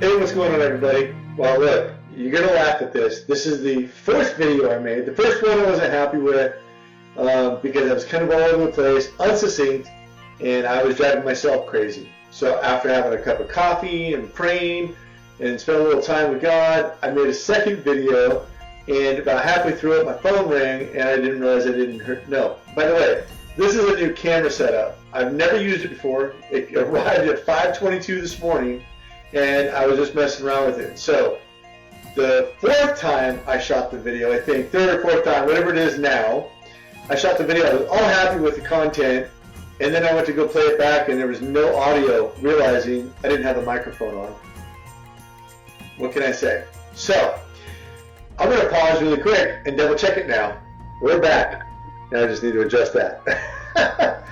Hey, what's going on, everybody? Well, look, you're going to laugh at this. This is the fourth video I made. The first one I wasn't happy with because I was kind of all over the place, unsuccinct, and I was driving myself crazy. So after having a cup of coffee and praying and spending a little time with God, I made a second video, and about halfway through it, my phone rang, and I didn't realize I didn't hurt. No. By the way, this is a new camera setup. I've never used it before. It arrived at 5:22 this morning, and I was just messing around with it. So the fourth time I shot the video, I think, third or fourth time, whatever it is now, I shot the video. I was all happy with the content, and then I went to go play it back, and there was no audio, realizing I didn't have the microphone on. What can I say? So I'm going to pause really quick and double check it now. We're back. Now I just need to adjust that.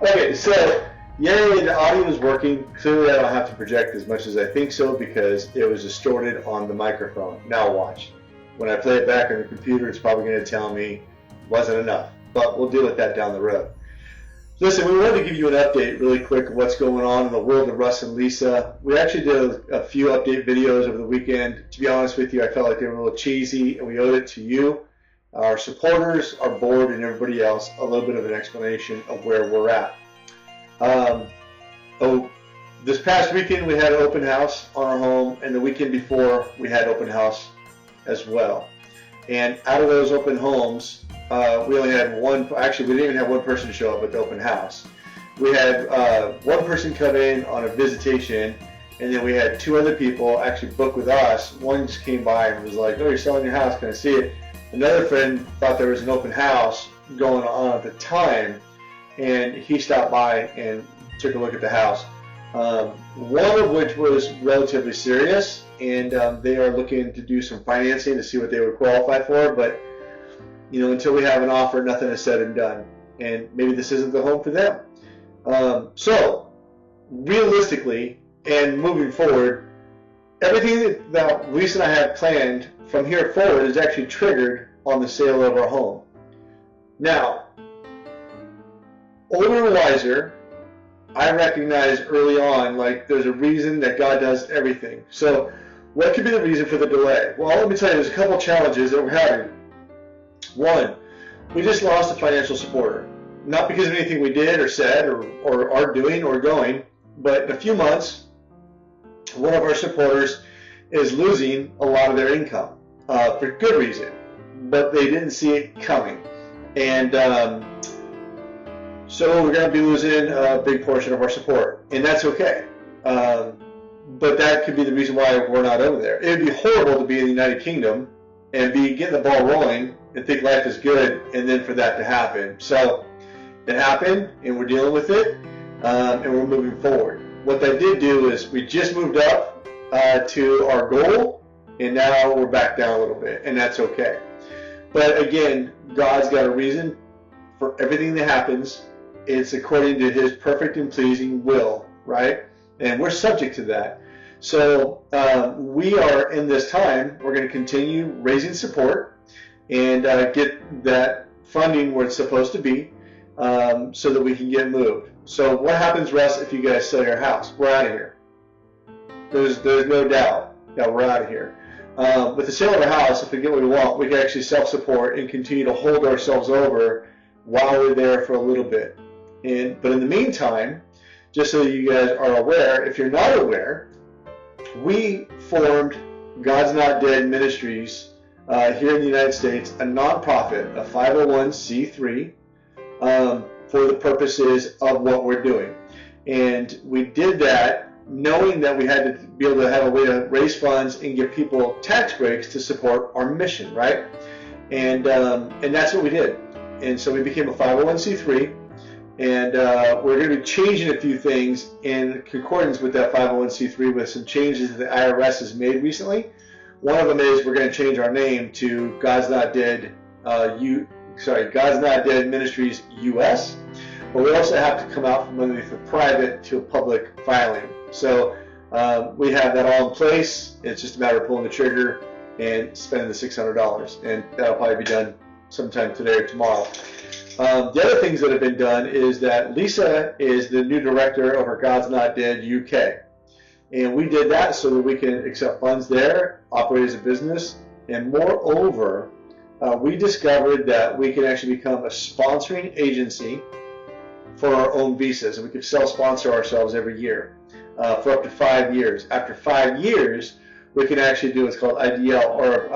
Okay, so yay, the audio is working. Clearly I don't have to project as much as I think so because it was distorted on the microphone. Now watch. When I play it back on the computer, it's probably going to tell me it wasn't enough. But we'll deal with that down the road. Listen, we wanted to give you an update really quick of what's going on in the world of Russ and Lisa. We actually did a few update videos over the weekend. To be honest with you, I felt like they were a little cheesy, and we owed it to you, our supporters, our board, and everybody else, a little bit of an explanation of where we're at. This past weekend we had an open house on our home, and the weekend before we had open house as well. And out of those open homes, we only had one. Actually, we didn't even have one person show up at the open house. We had one person come in on a visitation, and then we had two other people actually book with us. One just came by and was like, "Oh, you're selling your house? Can I see it?" Another friend thought there was an open house going on at the time, and he stopped by and took a look at the house. One of which was relatively serious, and they are looking to do some financing to see what they would qualify for, but you know, until we have an offer, nothing is said and done, and maybe this isn't the home for them. So realistically and moving forward, everything that Lisa and I have planned from here forward is actually triggered on the sale of our home. Now, older and wiser, I recognized early on, like, there's a reason that God does everything. So what could be the reason for the delay? Well, let me tell you, there's a couple challenges that we're having. One, we just lost a financial supporter. Not because of anything we did or said or are doing or going, but in a few months, one of our supporters is losing a lot of their income for good reason, but they didn't see it coming. And so we're going to be losing a big portion of our support, and that's okay. But that could be the reason why we're not over there. It would be horrible to be in the United Kingdom and be getting the ball rolling and think life is good, and then for that to happen. So it happened, and we're dealing with it, and we're moving forward. What that did do is we just moved up to our goal, and now we're back down a little bit, and that's okay. But again, God's got a reason for everything that happens. It's according to His perfect and pleasing will, right? And we're subject to that. So we are, in this time, we're going to continue raising support and get that funding where it's supposed to be so that we can get moved. So what happens, Russ, if you guys sell your house? We're out of here. There's no doubt that we're out of here. With the sale of our house, if we get what we want, we can actually self-support and continue to hold ourselves over while we're there for a little bit. But in the meantime, just so you guys are aware, if you're not aware, we formed God's Not Dead Ministries here in the United States, a nonprofit, a 501c3, for the purposes of what we're doing. And we did that knowing that we had to be able to have a way to raise funds and give people tax breaks to support our mission, right? And that's what we did. And so we became a 501c3, and we're going to be changing a few things in concordance with that 501c3 with some changes that the IRS has made recently. One of them is we're going to change our name to God's Not Dead God's Not Dead Ministries US, but we also have to come out from underneath the private to a public filing. So we have that all in place. It's just a matter of pulling the trigger and spending the $600, and that'll probably be done sometime today or tomorrow. The other things that have been done is that Lisa is the new director over God's Not Dead UK. And we did that so that we can accept funds there, operate as a business, and moreover, we discovered that we can actually become a sponsoring agency for our own visas, and we could self-sponsor ourselves every year for up to 5 years. After 5 years, we can actually do what's called IDL, or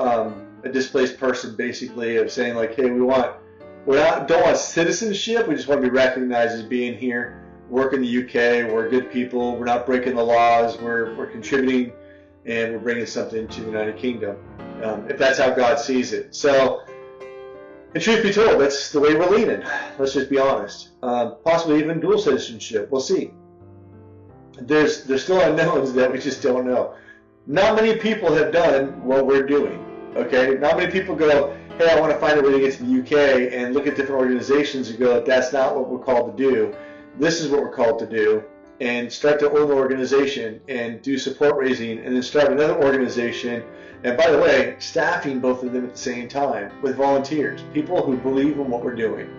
a displaced person, basically, of saying like, hey, don't want citizenship, we just want to be recognized as being here, work in the UK, we're good people, we're not breaking the laws, we're contributing, and we're bringing something to the United Kingdom, if that's how God sees it. So, and truth be told, that's the way we're leaning. Let's just be honest. Possibly even dual citizenship. We'll see. There's still unknowns that we just don't know. Not many people have done what we're doing. Okay? Not many people go, hey, I want to find a way to get to the UK, and look at different organizations and go, that's not what we're called to do. This is what we're called to do. And start their own organization and do support raising, and then start another organization. And by the way, staffing both of them at the same time with volunteers, people who believe in what we're doing.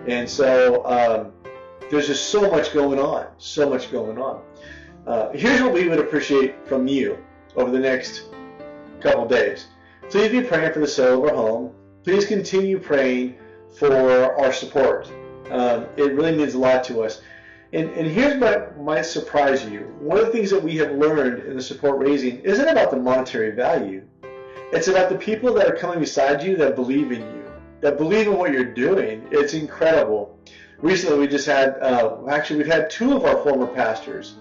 And so there's just so much going on, so much going on. Here's what we would appreciate from you over the next couple days. Please be praying for the sale of our home. Please continue praying for our support. It really means a lot to us. And here's what might surprise you. One of the things that we have learned in the support raising isn't about the monetary value. It's about the people that are coming beside you that believe in you, that believe in what you're doing. It's incredible. Recently, we just had, actually, we've had 2 of our former pastors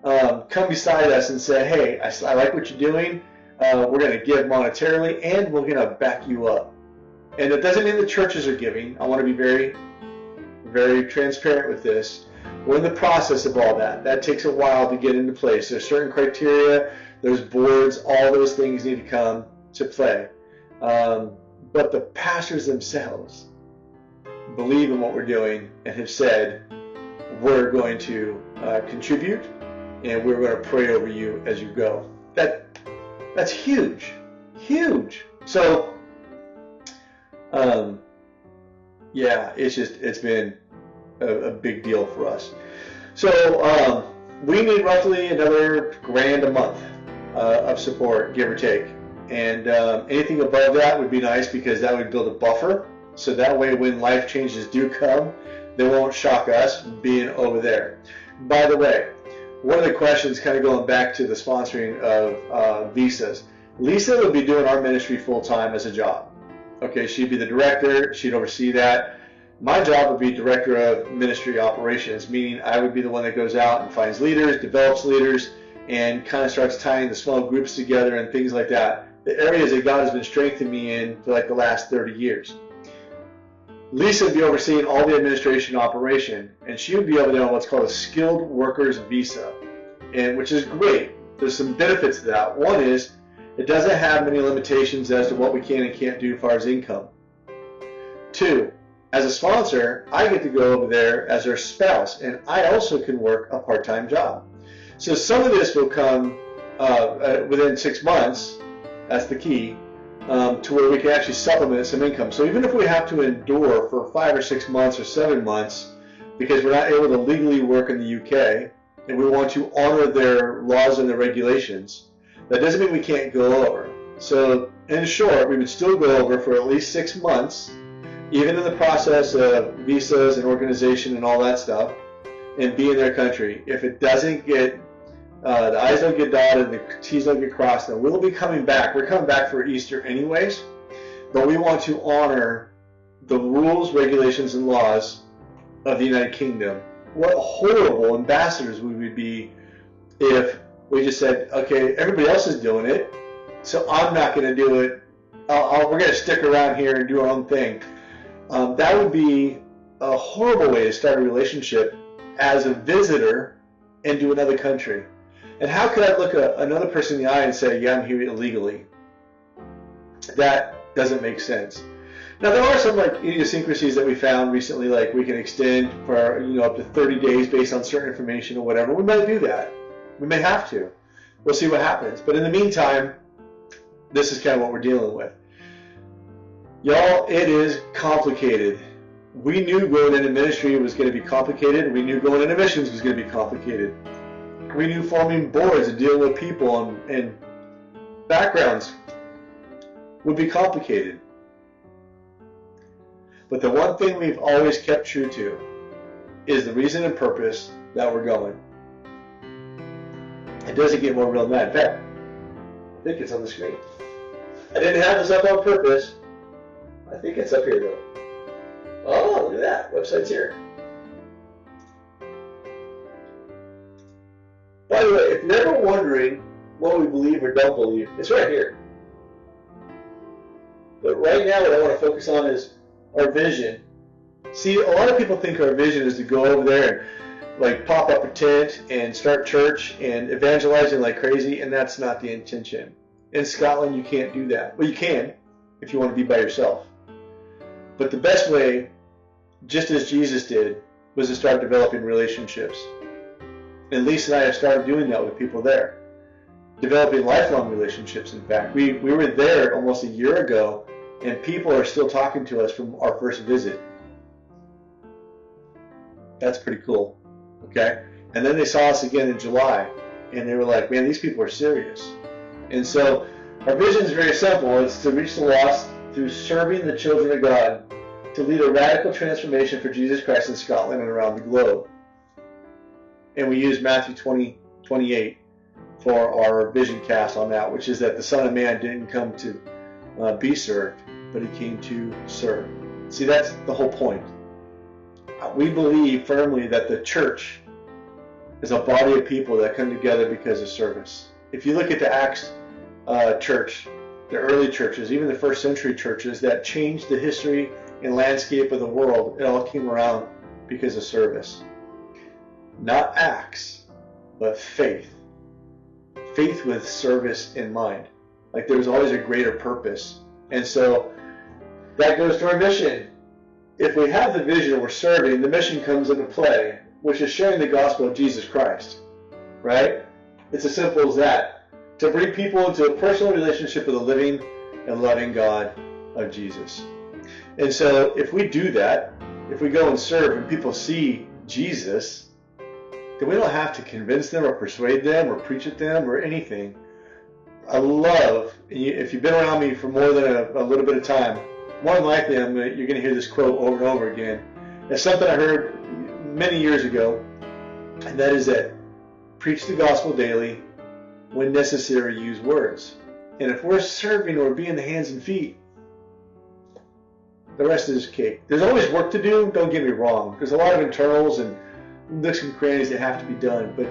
come beside us and say, hey, I like what you're doing. We're going to give monetarily, and we're going to back you up. And it doesn't mean the churches are giving. I want to be very, very transparent with this. We're in the process of all that. That takes a while to get into place. There's certain criteria, there's boards, all those things need to come to play. But the pastors themselves believe in what we're doing and have said, we're going to contribute, and we're going to pray over you as you go. That's huge, huge. So, yeah, it's been a big deal for us. So we need roughly another $1,000 a month of support, give or take. And anything above that would be nice, because that would build a buffer. So that way when life changes do come, they won't shock us being over there. By the way, one of the questions, kind of going back to the sponsoring of visas, Lisa would be doing our ministry full-time as a job. Okay, she'd be the director, she'd oversee that. My job would be director of ministry operations, meaning I would be the one that goes out and finds leaders, develops leaders, and kind of starts tying the small groups together and things like that. The areas that God has been strengthening me in for like the last 30 years. Lisa would be overseeing all the administration operation, and she would be over there on what's called a skilled workers visa, and which is great. There's some benefits to that. One is it doesn't have many limitations as to what we can and can't do as far as income. 2, as a sponsor, I get to go over there as their spouse, and I also can work a part-time job. So some of this will come within 6 months, that's the key, to where we can actually supplement some income. So even if we have to endure for 5 or 6 months or 7 months because we're not able to legally work in the UK, and we want to honor their laws and their regulations, that doesn't mean we can't go over. So in short, we would still go over for at least 6 months, even in the process of visas and organization and all that stuff, and be in their country. If it doesn't get, the I's don't get dotted, the T's don't get crossed, then we'll be coming back. We're coming back for Easter anyways, but we want to honor the rules, regulations, and laws of the United Kingdom. What horrible ambassadors we would be if we just said, okay, everybody else is doing it, so I'm not going to do it. We're going to stick around here and do our own thing. That would be a horrible way to start a relationship as a visitor into another country. And how could I look another person in the eye and say, yeah, I'm here illegally? That doesn't make sense. Now, there are some like idiosyncrasies that we found recently, like we can extend for up to 30 days based on certain information or whatever. We might do that. We may have to. We'll see what happens. But in the meantime, this is kind of what we're dealing with. Y'all, it is complicated. We knew going into ministry was going to be complicated. We knew going into missions was going to be complicated. We knew forming boards and dealing with people and backgrounds would be complicated. But the one thing we've always kept true to is the reason and purpose that we're going. It doesn't get more real than that. In fact, I think it's on the screen. I didn't have this up on purpose. I think it's up here though. Oh, look at that. Website's here. By the way, if you're ever wondering what we believe or don't believe, it's right here. But right now what I want to focus on is our vision. See, a lot of people think our vision is to go over there and like pop up a tent and start church and evangelizing like crazy, and that's not the intention. In Scotland, you can't do that. Well, you can if you want to be by yourself. But the best way, just as Jesus did, was to start developing relationships. And Lisa and I have started doing that with people there. Developing lifelong relationships, in fact. We were there almost a year ago, and people are still talking to us from our first visit. That's pretty cool. Okay? And then they saw us again in July, and they were like, man, these people are serious. And so our vision is very simple. It's to reach the lost through serving the children of God, to lead a radical transformation for Jesus Christ in Scotland and around the globe. And we use Matthew 20:28 for our vision cast on that, which is that the Son of Man didn't come to be served, but he came to serve. See, that's the whole point. We believe firmly that the church is a body of people that come together because of service. If you look at the Acts church, the early churches, even the first century churches that changed the history and landscape of the world, it all came around because of service. Not acts, but faith. Faith with service in mind. Like there was always a greater purpose. And so that goes to our mission. If we have the vision and we're serving, the mission comes into play, which is sharing the gospel of Jesus Christ. Right? It's as simple as that. To bring people into a personal relationship with the living and loving God of Jesus. And so if we do that, if we go and serve and people see Jesus, then we don't have to convince them or persuade them or preach at them or anything. I love, if you've been around me for more than a little bit of time, more than likely you're going to hear this quote over and over again. It's something I heard many years ago, and that is that preach the gospel daily, when necessary, use words. And if we're serving or being the hands and feet, the rest is cake. There's always work to do, don't get me wrong. There's a lot of internals and nooks and crannies that have to be done. But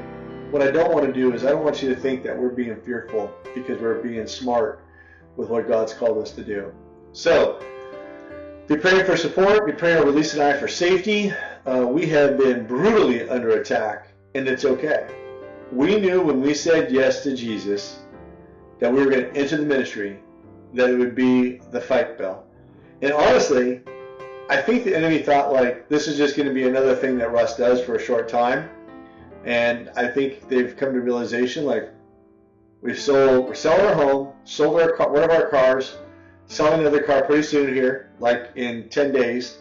what I don't want to do is I don't want you to think that we're being fearful because we're being smart with what God's called us to do. So, be praying for support. Be praying over Lisa and I for safety. We have been brutally under attack, and it's okay. We knew when we said yes to Jesus that we were going to enter the ministry, that it would be the fight bell. And honestly, I think the enemy thought like this is just going to be another thing that Russ does for a short time. And I think they've come to realization like we're selling our home, sold one of our cars, selling another car pretty soon here, like in 10 days.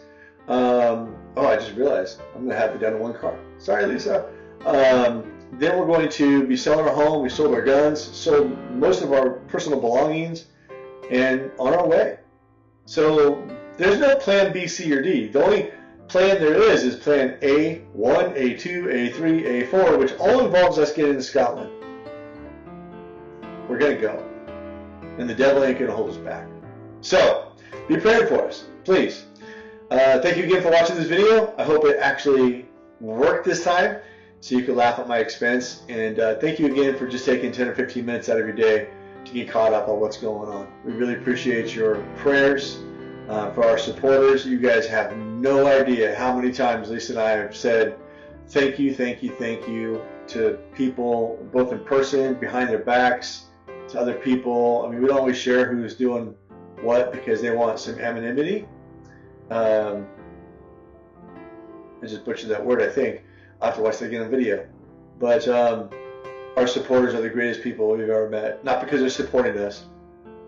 I just realized I'm going to have it done in one car. Sorry, Lisa. Then we're going to be selling our home. We sold our guns, sold most of our personal belongings, and on our way. So there's no plan B, C, or D. The only plan there is plan A1, A2, A3, A4, which all involves us getting to Scotland. We're going to go. And the devil ain't going to hold us back. So, be praying for us, please. Thank you again for watching this video. I hope it actually worked this time so you could laugh at my expense. And thank you again for just taking 10 or 15 minutes out of your day to get caught up on what's going on. We really appreciate your prayers. For our supporters, you guys have no idea how many times Lisa and I have said thank you, thank you, thank you to people, both in person, behind their backs, to other people. I mean, we don't always share who's doing what because they want some anonymity. I just butchered that word, I think. I'll have to watch that again on video. But our supporters are the greatest people we've ever met. Not because they're supporting us,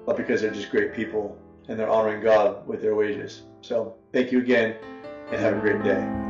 but because they're just great people and they're honoring God with their wages. So thank you again and have a great day.